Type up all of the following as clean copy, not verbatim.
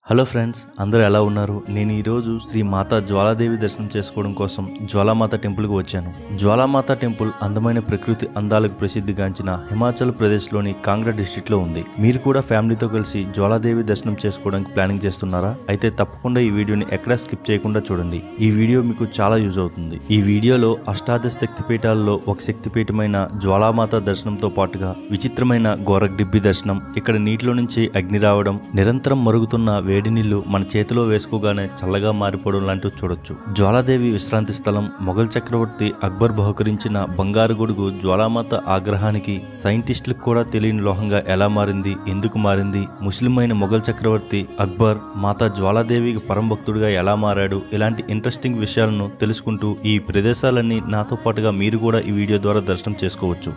Hello friends, అందరూ ఎలా ఉన్నారు? నేను ఈరోజు శ్రీ మాతా జ్వాలాదేవి దర్శనం చేసుకోవడం కోసం జ్వాలామాత టెంపుల్కి వచ్చాను. జ్వాలామాత టెంపుల్ అందమైన ప్రకృతి అందాలకు ప్రసిద్ధిగాంచిన హిమాచల్ ప్రదేశ్లోని కాంగ్రా డిస్ట్రిక్ట్లో ఉంది. మీరు కూడా ఫ్యామిలీతో కలిసి జ్వాలాదేవి దర్శనం చేసుకోవడానికి ప్లానింగ్ చేస్తున్నారా? అయితే తప్పకుండా ఈ వీడియోని ఎక్కడా స్కిప్ చేయకుండా చూడండి. ఈ వీడియో మీకు చాలా యూజ్ అవుతుంది. ఈ వీడియోలో అష్టాదశ శక్తిపీఠాలలో ఒక శక్తిపీఠమైన జ్వాలామాత దర్శనంతో పాటుగా విచిత్రమైన గోరఖ్ డిబ్బి దర్శనం, ఇక్కడ నీటిలో నుంచి అగ్ని రావడం, నిరంతరం మరుగుతున్న వేడి నీళ్లు మన చేతిలో వేసుకోగానే చల్లగా మారిపోవడం లాంటివి చూడొచ్చు. జ్వాలాదేవి విశ్రాంతి స్థలం, మొఘల్ చక్రవర్తి అక్బర్ బహుకరించిన బంగారు గొడుగు జ్వాలామాత ఆగ్రహానికి సైంటిస్టులకు కూడా తెలియని లోహంగా ఎలా మారింది, ఎందుకు మారింది, ముస్లిం అయిన మొఘల్ చక్రవర్తి అక్బర్ మాతా జ్వాలాదేవికి పరమభక్తుడిగా ఎలా మారాడు, ఇలాంటి ఇంట్రెస్టింగ్ విషయాలను తెలుసుకుంటూ ఈ ప్రదేశాలన్నీ నాతో పాటుగా మీరు కూడా ఈ వీడియో ద్వారా దర్శనం చేసుకోవచ్చు.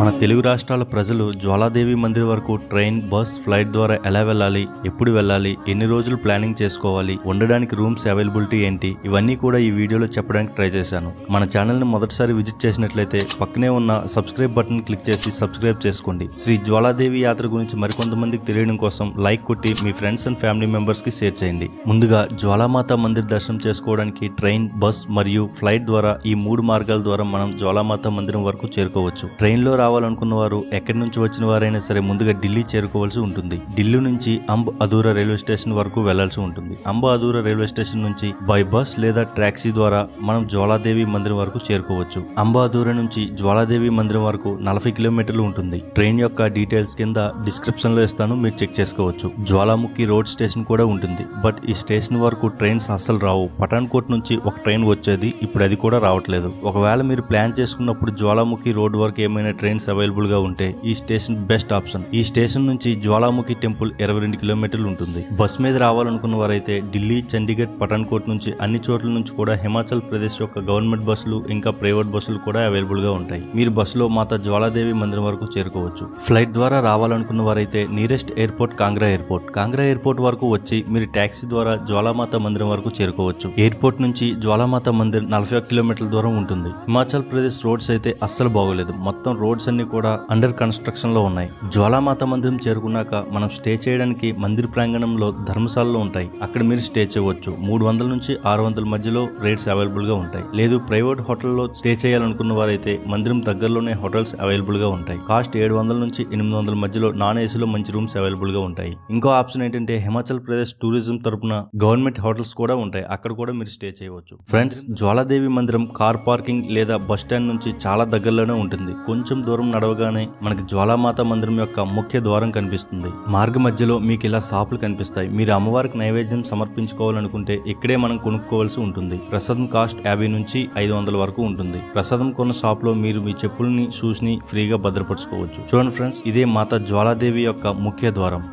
మన తెలుగు రాష్ట్రాల ప్రజలు జ్వాలాదేవి మందిర్ వరకు ట్రైన్, బస్, ఫ్లైట్ ద్వారా ఎలా వెళ్ళాలి, ఎప్పుడు వెళ్ళాలి, ఎన్ని రోజులు ప్లానింగ్ చేసుకోవాలి, ఉండడానికి రూమ్స్ అవైలబిలిటీ ఏంటి, ఇవన్నీ కూడా ఈ వీడియోలో చెప్పడానికి ట్రై చేశాను. మన ఛానల్ని మొదటిసారి విజిట్ చేసినట్లయితే పక్కనే ఉన్న సబ్స్క్రైబ్ బటన్ క్లిక్ చేసి సబ్స్క్రైబ్ చేసుకోండి. శ్రీ జ్వాలాదేవి యాత్ర గురించి మరికొంతమందికి తెలియడం కోసం లైక్ కొట్టి మీ ఫ్రెండ్స్ అండ్ ఫ్యామిలీ మెంబర్స్ కి షేర్ చేయండి. ముందుగా జ్వాలామాత మందిర్ దర్శనం చేసుకోవడానికి ట్రైన్, బస్ మరియు ఫ్లైట్ ద్వారా ఈ 3 మార్గాల ద్వారా మనం జ్వాలామాత మందిరం వరకు చేరుకోవచ్చు. ట్రైన్ లో రావాలనుకున్న వారు ఎక్కడి నుంచి వచ్చిన వారైనా సరే ముందుగా ఢిల్లీ చేరుకోవాల్సి ఉంటుంది. ఢిల్లీ నుంచి అంబ్ అధూరా రైల్వే స్టేషన్ వరకు వెళ్లాల్సి ఉంటుంది. అంబ్ అధూరా రైల్వే స్టేషన్ నుంచి బై బస్ లేదా టాక్సీ ద్వారా మనం జ్వాలాదేవి మందిరం వరకు చేరుకోవచ్చు. అంబ్ అధూరా నుంచి జ్వాలాదేవి మందిరం వరకు 40 కిలోమీటర్లు ఉంటుంది. ట్రైన్ యొక్క డీటెయిల్స్ కింద డిస్క్రిప్షన్ లో ఇస్తాను, మీరు చెక్ చేసుకోవచ్చు. జ్వాలాముఖి రోడ్ స్టేషన్ కూడా ఉంటుంది. బట్ ఈ స్టేషన్ వరకు ట్రైన్స్ అస్సలు రావు. పఠాన్కోట్ నుంచి ఒక ట్రైన్ వచ్చేది, ఇప్పుడు అది కూడా రావట్లేదు. ఒకవేళ మీరు ప్లాన్ చేసుకున్నప్పుడు జ్వాలాముఖి రోడ్ వరకు ఏమైనా ట్రైన్స్ అవైలబుల్ గా ఉంటే ఈ స్టేషన్ బెస్ట్ ఆప్షన్. ఈ స్టేషన్ నుంచి జ్వాలాముఖి టెంపుల్ 22 కిలోమీటర్లు ఉంటుంది. బస్ మీద రావాలనుకున్న వారైతే ఢిల్లీ, చండీగఢ్, పఠాన్కోట్ నుంచి అన్ని చోట్ల నుంచి కూడా హిమాచల్ ప్రదేశ్ యొక్క గవర్నమెంట్ బస్సులు ఇంకా ప్రైవేట్ బస్సులు కూడా అవైలబుల్ గా ఉంటాయి. మీరు బస్సులో మాతా జ్వాలాదేవి మందిరం వరకు చేరుకోవచ్చు. ఫ్లైట్ ద్వారా రావాలనుకున్న వారైతే nearest airport Kangra airport. Kangra airport వరకు వచ్చి మీరు టాక్సీ ద్వారా జ్వాలామాత మందిరం వరకు చేరుకోవచ్చు. ఎయిర్పోర్ట్ నుంచి జ్వాలామాత మందిర్ 41 కిలోమీటర్ల దూరం ఉంటుంది. హిమాచల్ ప్రదేశ్ రోడ్స్ అయితే అస్సలు బాగోలేదు. మొత్తం రోడ్స్ అన్ని కూడా అండర్ కన్స్ట్రక్షన్ లో ఉన్నాయి. జ్వాలామాత మందిరం చేరుకున్నాక మనం స్టే చేయడానికి మందిర్ ప్రాంగణంలో ధర్మశాలలు ఉంటాయి. అక్కడ మీరు స్టే చేయవచ్చు. 300 నుంచి 600 మధ్యలో రేట్స్ అవైలబుల్ గా ఉంటాయి. లేదు ప్రైవేట్ హోటల్లో స్టే చేయాలనుకున్న వారైతే మందిరం దగ్గరలోనే హోటల్స్ అవైలబుల్ గా ఉంటాయి. కాస్ట్ 700 నుంచి 800 మధ్యలో నాన్ ఏసీలో మంచి రూమ్స్ అవైలబుల్ గా ఉంటాయి. ఇంకో ఆప్షన్ ఏంటంటే హిమాచల్ ప్రదేశ్ టూరిజం తరపున గవర్నమెంట్ హోటల్స్ కూడా ఉంటాయి. అక్కడ కూడా మీరు స్టే చేయవచ్చు. ఫ్రెండ్స్, జ్వాలాదేవి మందిరం కార్ పార్కింగ్ లేదా బస్ స్టాండ్ నుంచి చాలా దగ్గరలోనే ఉంటుంది. కొంచెం దూరం నడవగానే మనకి జ్వాలామాత మందిరం యొక్క ముఖ్య ద్వారం కనిపిస్తుంది. మార్గ మధ్యలో మీకు ఇలా షాపులు కనిపిస్తాయి. మీరు అమ్మవారికి నైవేద్యం సమర్పించుకోవాలనుకుంటే ఇక్కడే మనం కొనుక్కోవాల్సి ఉంటుంది. ప్రసాదం కాస్ట్ 50 నుంచి 500 వరకు ఉంటుంది. ప్రసాదం కొన్న షాప్ లో మీరు మీ చెప్పుల్ని, షూస్ ని ఫ్రీగా భద్రపరచుకోవచ్చు. చూడండి ఫ్రెండ్స్, ఇదే మాతా జ్వాలాదేవి యొక్క ముఖ్య ద్వారం.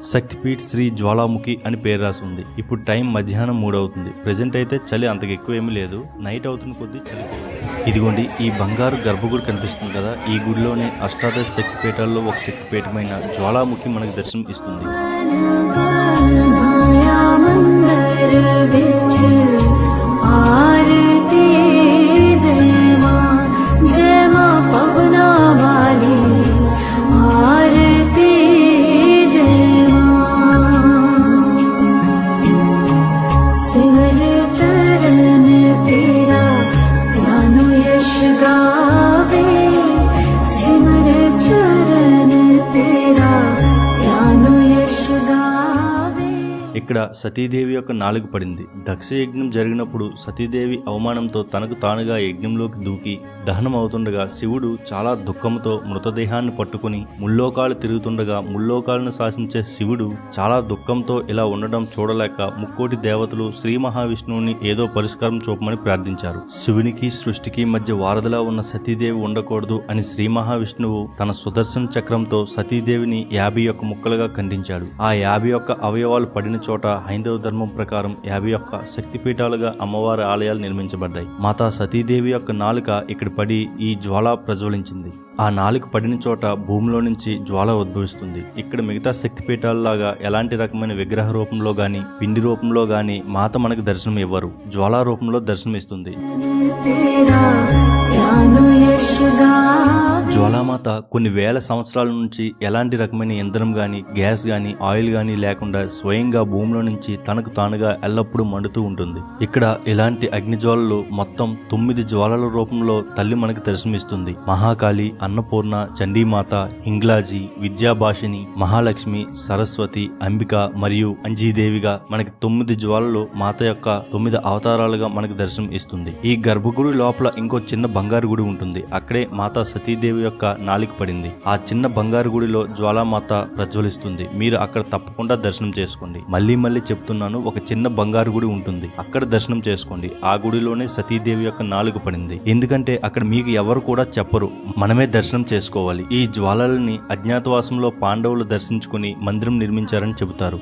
శక్తిపీఠ్ శ్రీ జ్వాలాముఖి అని పేరు రాసి ఉంది. ఇప్పుడు టైం మధ్యాహ్నం 3 అవుతుంది. ప్రెజెంట్ అయితే చలి అంతకు ఎక్కువ ఏమీ లేదు. నైట్ అవుతున్న కొద్దీ చలి. ఇదిగోండి, ఈ బంగారు గర్భగుడి కనిపిస్తుంది కదా, ఈ గుడిలోనే అష్టాదశ శక్తిపీఠాల్లో ఒక శక్తిపీఠమైన జ్వాలాముఖి మనకు దర్శనం ఇస్తుంది. ఇక్కడ సతీదేవి యొక్క నాలుగు పడింది. దక్ష యజ్ఞం జరిగినప్పుడు సతీదేవి అవమానంతో తనకు తానుగా యజ్ఞంలోకి దూకి దహనం అవుతుండగా శివుడు చాలా దుఃఖంతో మృతదేహాన్ని పట్టుకుని ముల్లోకాలు తిరుగుతుండగా ముల్లోకాలను శాసించే శివుడు చాలా దుఃఖంతో ఇలా ఉండడం చూడలేక ముక్కోటి దేవతలు శ్రీ మహావిష్ణువుని ఏదో పరిష్కారం చూపమని ప్రార్థించారు. శివునికి సృష్టికి మధ్య వారధిలా ఉన్న సతీదేవి ఉండకూడదు అని శ్రీ మహావిష్ణువు తన సుదర్శన చక్రంతో సతీదేవిని 51 ముక్కలుగా ఖండించాడు. ఆ 51 అవయవాలు పడిన చోట చోట హైందవ ధర్మం ప్రకారం 51 శక్తిపీఠాలుగా అమ్మవారి ఆలయాలు నిర్మించబడ్డాయి. మాతా సతీదేవి యొక్క నాలుక ఇక్కడ పడి ఈ జ్వాల ప్రజ్వలించింది. ఆ నాలుక పడిన చోట భూమిలో నుంచి జ్వాల ఉద్భవిస్తుంది. ఇక్కడ మిగతా శక్తిపీఠాలలాగా ఎలాంటి రకమైన విగ్రహ రూపంలో గాని పిండి రూపంలో గాని మాత మనకు దర్శనం ఇవ్వరు, జ్వాలా రూపంలో దర్శనం ఇస్తుంది. జ్వాలామాత కొన్ని వేల సంవత్సరాల నుంచి ఎలాంటి రకమైన ఇంధనం గాని గ్యాస్ గాని ఆయిల్ గాని లేకుండా స్వయంగా భూమిలో నుంచి తనకు తానుగా ఎల్లప్పుడూ మండుతూ ఉంటుంది. ఇక్కడ ఇలాంటి అగ్నిజ్వాలలు మొత్తం 9 జ్వాలల రూపంలో తల్లి మనకు దర్శనమిస్తుంది. మహాకాళి, అన్నపూర్ణ, చండీమాత, హింగ్లాజీ, విద్యాభాషిని, మహాలక్ష్మి, సరస్వతి, అంబిక మరియు అంజీదేవిగా మనకి 9 జ్వాలలు మాత యొక్క 9 అవతారాలుగా మనకు దర్శనం ఇస్తుంది. ఈ గర్భగుడి లోపల ఇంకో చిన్న బంగారు గుడి ఉంటుంది. అక్కడే మాతా సతీదేవి యొక్క నాలిక పడింది. ఆ చిన్న బంగారు గుడిలో జ్వాలామాత ప్రజ్వలిస్తుంది. మీరు అక్కడ తప్పకుండా దర్శనం చేసుకోండి. మళ్ళీ చెప్తున్నాను, ఒక చిన్న బంగారు గుడి ఉంటుంది, అక్కడ దర్శనం చేసుకోండి. ఆ గుడిలోనే సతీదేవి యొక్క నాలుక పడింది. ఎందుకంటే అక్కడ మీకు ఎవరు కూడా చెప్పరు, మనమే దర్శనం చేసుకోవాలి. ఈ జ్వాలలని అజ్ఞాతవాసంలో పాండవులు దర్శించుకుని మందిరం నిర్మించారని చెబుతారు.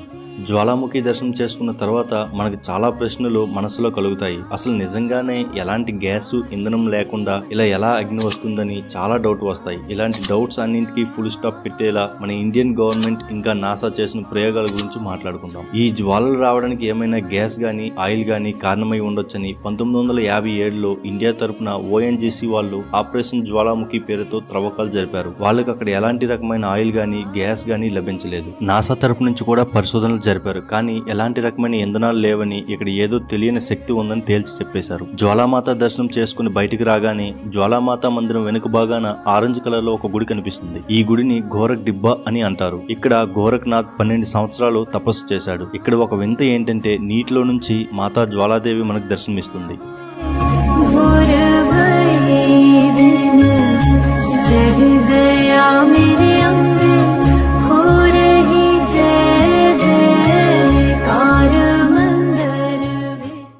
జ్వాలాముఖి దర్శనం చేసుకున్న తర్వాత మనకు చాలా ప్రశ్నలు మనసులో కలుగుతాయి. అసలు నిజంగానే ఎలాంటి గ్యాస్ ఇంధనం లేకుండా ఇలా ఎలా అగ్ని వస్తుందని చాలా డౌట్ వస్తాయి. ఇలాంటి డౌట్స్ అన్నింటికి ఫుల్ స్టాప్ పెట్టేలా మన ఇండియన్ గవర్నమెంట్ ఇంకా నాసా చేసిన ప్రయోగాల గురించి మాట్లాడుకుందాం. ఈ జ్వాలలు రావడానికి ఏమైనా గ్యాస్ గానీ ఆయిల్ గానీ కారణమై ఉండొచ్చని 1957లో ఇండియా తరపున ONGC వాళ్ళు ఆపరేషన్ జ్వాలాముఖి పేరుతో త్రవ్వకాలు జరిపారు. వాళ్ళకి అక్కడ ఎలాంటి రకమైన ఆయిల్ గానీ గ్యాస్ గానీ లభించలేదు. నాసా తరపు నుంచి కూడా పరిశోధనలు జరిపారు. కానీ ఎలాంటి రకమైన ఇంధనాలు లేవని, ఇక్కడ ఏదో తెలియని శక్తి ఉందని తేల్చి చెప్పేశారు. జ్వాలామాత దర్శనం చేసుకుని బయటికి రాగానే జ్వాలామాత మందిరం వెనుక భాగాన ఆరెంజ్ కలర్ లో ఒక గుడి కనిపిస్తుంది. ఈ గుడిని గోరఖ్ డిబ్బా అని అంటారు. ఇక్కడ గోరఖ్నాథ్ 12 సంవత్సరాలు తపస్సు చేశాడు. ఇక్కడ ఒక వింత ఏంటంటే నీటిలో నుంచి మాతా జ్వాలాదేవి మనకు దర్శనమిస్తుంది.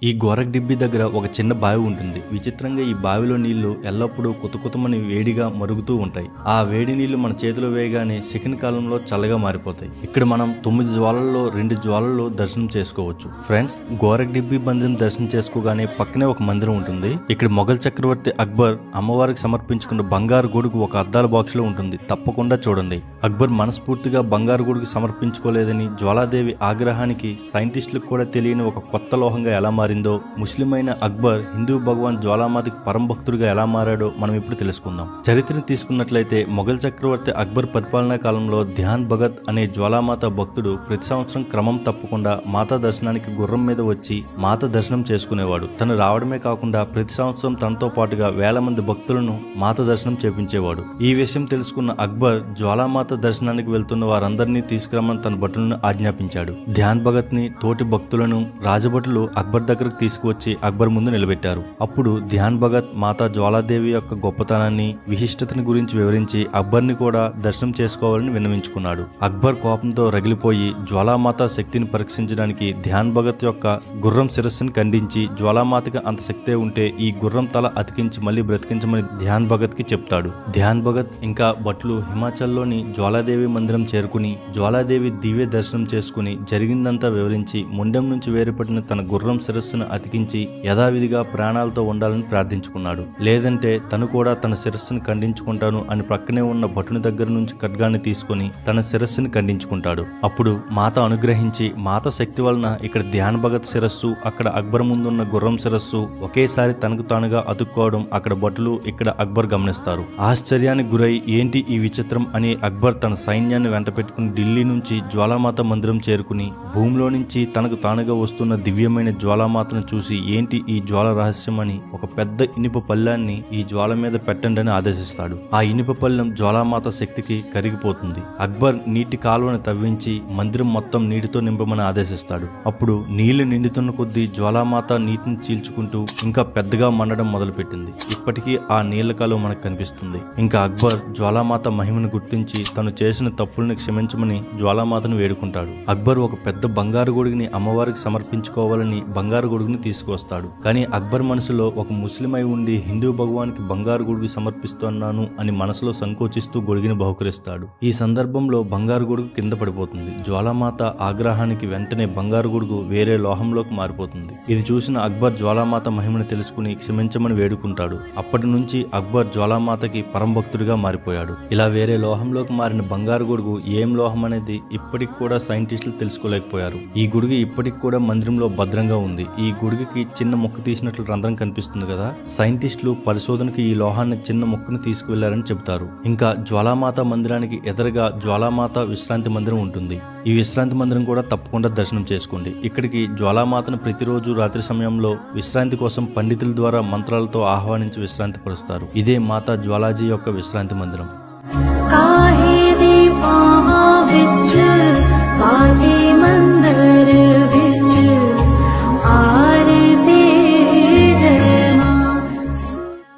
ఈ గోరఖ్ డిబ్బి దగ్గర ఒక చిన్న బావి ఉంటుంది. విచిత్రంగా ఈ బావిలో నీళ్లు ఎల్లప్పుడూ కుతకుతమని వేడిగా మరుగుతూ ఉంటాయి. ఆ వేడి నీళ్లు మన చేతిలో వేయగానే సెకండ్ కాలంలో చల్లగా మారిపోతాయి. ఇక్కడ మనం 9 జ్వాలల్లో 2 జ్వాలల్లో దర్శనం చేసుకోవచ్చు. ఫ్రెండ్స్, గోరఖ్ డిబ్బి మందిరం దర్శనం చేసుకోగానే పక్కనే ఒక మందిరం ఉంటుంది. ఇక్కడ మొఘల్ చక్రవర్తి అక్బర్ అమ్మవారికి సమర్పించుకున్న బంగారు గొడుగు ఒక అద్దాల బాక్స్ లో ఉంటుంది. తప్పకుండా చూడండి. అక్బర్ మనస్ఫూర్తిగా బంగారు గొడుగు సమర్పించుకోలేదని జ్వాలాదేవి ఆగ్రహానికి సైంటిస్టులకు కూడా తెలియని ఒక కొత్త లోహంగా ఎలా మారిందో, ముస్లిం అయిన అక్బర్ హిందూ భగవాన్ జ్వాలామాతకి పరంభక్తుడిగా ఎలా మారాడో మనం ఇప్పుడు తెలుసుకుందాం. చరిత్రను తీసుకున్నట్లయితే మొఘల్ చక్రవర్తి అక్బర్ పరిపాలనా కాలంలో ధ్యాన్ భగత్ అనే జ్వాలామాత భక్తుడు ప్రతి సంవత్సరం క్రమం తప్పకుండా మాతా దర్శనానికి గుర్రం మీద వచ్చి మాత దర్శనం చేసుకునేవాడు. తను రావడమే కాకుండా ప్రతి సంవత్సరం తనతో పాటుగా వేల మంది భక్తులను మాత దర్శనం చేపించేవాడు. ఈ విషయం తెలుసుకున్న అక్బర్ జ్వాలామాత దర్శనానికి వెళ్తున్న వారందరినీ తీసుకురమ్మని తన భటులను ఆజ్ఞాపించాడు. ధ్యాన్ భగత్ ని తోటి భక్తులను రాజభటులు అక్బర్ దగ్గరకు తీసుకువచ్చి అక్బర్ ముందు నిలబెట్టారు. అప్పుడు ధ్యాన్ భగత్ మాతా జ్వాలాదేవి యొక్క గొప్పతనాన్ని విశిష్టతని గురించి వివరించి అక్బర్ ని కూడా దర్శనం చేసుకోవాలని విన్నవించుకున్నాడు. అక్బర్ కోపంతో రగిలిపోయి జ్వాలామాత శక్తిని పరీక్షించడానికి ధ్యాన్ భగత్ యొక్క గుర్రం శిరస్సును ఖండించి జ్వాలామాతకి అంత శక్తే ఉంటే ఈ గుర్రం తల అతికించి మళ్ళీ బ్రతికించమని ధ్యాన్ భగత్ కి చెప్తాడు. ధ్యాన్ భగత్ ఇంకా భట్లు హిమాచల్లోని జ్వాలాదేవి మందిరం చేరుకుని జ్వాలాదేవి దివ్య దర్శనం చేసుకుని జరిగిందంతా వివరించి ముండెం నుంచి వేరుపడిన తన గుర్రం శిరస్సును అతికించి యథావిధిగా ప్రాణాలతో ఉండాలని ప్రార్థించుకున్నాడు. లేదంటే తను కూడా తన శిరస్సును ఖండించుకుంటాను అని ప్రక్కనే ఉన్న భటుని దగ్గర నుంచి ఖడ్గాన్ని తీసుకుని తన శిరస్సును ఖండించుకుంటాడు. అప్పుడు మాత అనుగ్రహించి మాత శక్తి వలన ఇక్కడ ధ్యాన్ భగత్ శిరస్సు అక్కడ అక్బర్ ముందున్న గుర్రం శిరస్సు ఒకేసారి తనకు తానుగా అతుక్కోవడం అక్కడ భటులు ఇక్కడ అక్బర్ గమనిస్తారు. ఆశ్చర్యానికి గురై ఏంటి ఈ విచిత్రం అని అక్బర్ తన సైన్యాన్ని వెంట పెట్టుకుని ఢిల్లీ నుంచి జ్వాలామాత మందిరం చేరుకుని భూమిలో నుంచి తనకు తానుగా వస్తున్న దివ్యమైన జ్వాలామాతను చూసి ఏంటి ఈ జ్వాల రహస్యం అని ఒక పెద్ద ఇనుప పళ్ళాన్ని ఈ జ్వాల మీద పెట్టండి అని ఆదేశిస్తాడు. ఆ ఇనుప పళ్ళెం జ్వాలామాత శక్తికి కరిగిపోతుంది. అక్బర్ నీటి కాలువను తవ్వించి మందిరం మొత్తం నీటితో నింపమని ఆదేశిస్తాడు. అప్పుడు నీళ్లు నిండుతున్న కొద్దీ జ్వాలామాత నీటిని చీల్చుకుంటూ ఇంకా పెద్దగా మండడం మొదలుపెట్టింది. ఇప్పటికీ ఆ నీళ్ల కాలువ మనకు కనిపిస్తుంది. ఇంకా అక్బర్ జ్వాలామాత మహిమను గుర్తించి తను చేసిన తప్పుల్ని క్షమించమని జ్వాలామాతను వేడుకుంటాడు. అక్బర్ ఒక పెద్ద బంగారు గొడుగుని అమ్మవారికి సమర్పించుకోవాలని బంగారు గొడుగుని తీసుకువస్తాడు. కానీ అక్బర్ మనసులో ఒక ముస్లిం అయి ఉండి హిందూ భగవానికి బంగారు గొడుగు సమర్పిస్తున్నాను అని మనసులో సంకోచిస్తూ గొడుగుని బహుకరిస్తాడు. ఈ సందర్భంలో బంగారు గొడుగు కింద పడిపోతుంది. జ్వాలామాత ఆగ్రహానికి వెంటనే బంగారు గొడుగు వేరే లోహంలోకి మారిపోతుంది. ఇది చూసిన అక్బర్ జ్వాలామాత మహిమను తెలుసుకుని క్షమించమని వేడుకుంటాడు. అప్పటి నుంచి అక్బర్ జ్వాలామాతకి పరమభక్తుడిగా మారిపోయాడు. ఇలా వేరే లోహంలోకి మారిన బంగారు గొడుగు ఏం లోహం అనేది ఇప్పటికి కూడా సైంటిస్టులు తెలుసుకోలేకపోయారు. ఈ గొడుగు ఇప్పటికి కూడా మందిరంలో భద్రంగా ఉంది. ఈ గొడుగుకి చిన్న ముక్క తీసినట్లు రంధ్రం కనిపిస్తుంది కదా. సైంటిస్టులు పరిశోధనకి ఈ లోహాన్ని చిన్న ముక్కను తీసుకువెళ్లారని చెబుతారు. ఇంకా జ్వాలామాత మందిరానికి ఎదురుగా జ్వాలామాత విశ్రాంతి మందిరం ఉంటుంది. ఈ విశ్రాంతి మందిరం కూడా తప్పకుండా దర్శనం చేసుకోండి. ఇక్కడికి జ్వాలామాతను ప్రతిరోజు రాత్రి సమయంలో విశ్రాంతి కోసం పండితుల ద్వారా మంత్రాలతో ఆహ్వానించి విశ్రాంతి పరుస్తారు. ఇదే మాతా జ్వాలాజీ యొక్క విశ్రాంతి మందిరం.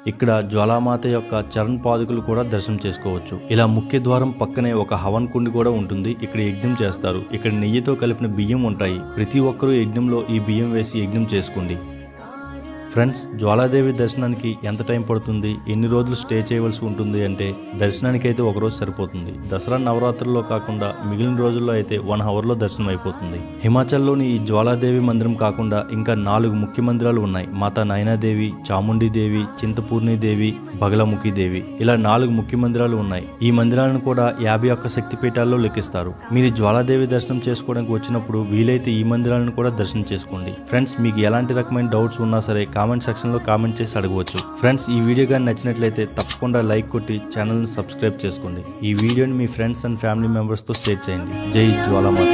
ఇక్కడ జ్వాలామాత యొక్క చరణ్ పాదుకులు కూడా దర్శనం చేసుకోవచ్చు. ఇలా ముఖ్య ద్వారం పక్కనే ఒక హవన్ కుండి కూడా ఉంటుంది. ఇక్కడ యజ్ఞం చేస్తారు. ఇక్కడ నెయ్యితో కలిపిన బియ్యం ఉంటాయి. ప్రతి ఒక్కరూ యజ్ఞంలో ఈ బియ్యం వేసి యజ్ఞం చేసుకోండి. ఫ్రెండ్స్, జ్వాలాదేవి దర్శనానికి ఎంత టైం పడుతుంది, ఎన్ని రోజులు స్టే చేయవలసి ఉంటుంది అంటే దర్శనానికి అయితే ఒకరోజు సరిపోతుంది. దసరా నవరాత్రుల్లో కాకుండా మిగిలిన రోజుల్లో అయితే 1 అవర్లో దర్శనం అయిపోతుంది. హిమాచల్లోని ఈ జ్వాలాదేవి మందిరం కాకుండా ఇంకా 4 ముఖ్య మందిరాలు ఉన్నాయి. మాతా నయనాదేవి, చాముండీదేవి, చింతపూర్ణిదేవి, బగలముఖిదేవి, ఇలా 4 ముఖ్య మందిరాలు ఉన్నాయి. ఈ మందిరాలను కూడా 51 శక్తిపీఠాల్లో లెక్కిస్తారు. మీరు జ్వాలాదేవి దర్శనం చేసుకోవడానికి వచ్చినప్పుడు వీలైతే ఈ మందిరాలను కూడా దర్శనం చేసుకోండి. ఫ్రెండ్స్, మీకు ఎలాంటి రకమైన డౌట్స్ ఉన్నా సరే కామెంట్ సెక్షన్ లో కామెంట్ చేసి అడగవచ్చు. ఫ్రెండ్స్, ఈ వీడియో కానీ నచ్చినట్లయితే తప్పకుండా లైక్ కొట్టి ఛానల్ ని సబ్స్క్రైబ్ చేసుకోండి. ఈ వీడియోని మీ ఫ్రెండ్స్ అండ్ ఫ్యామిలీ మెంబర్స్ తో షేర్ చేయండి. జై జ్వాలామాత.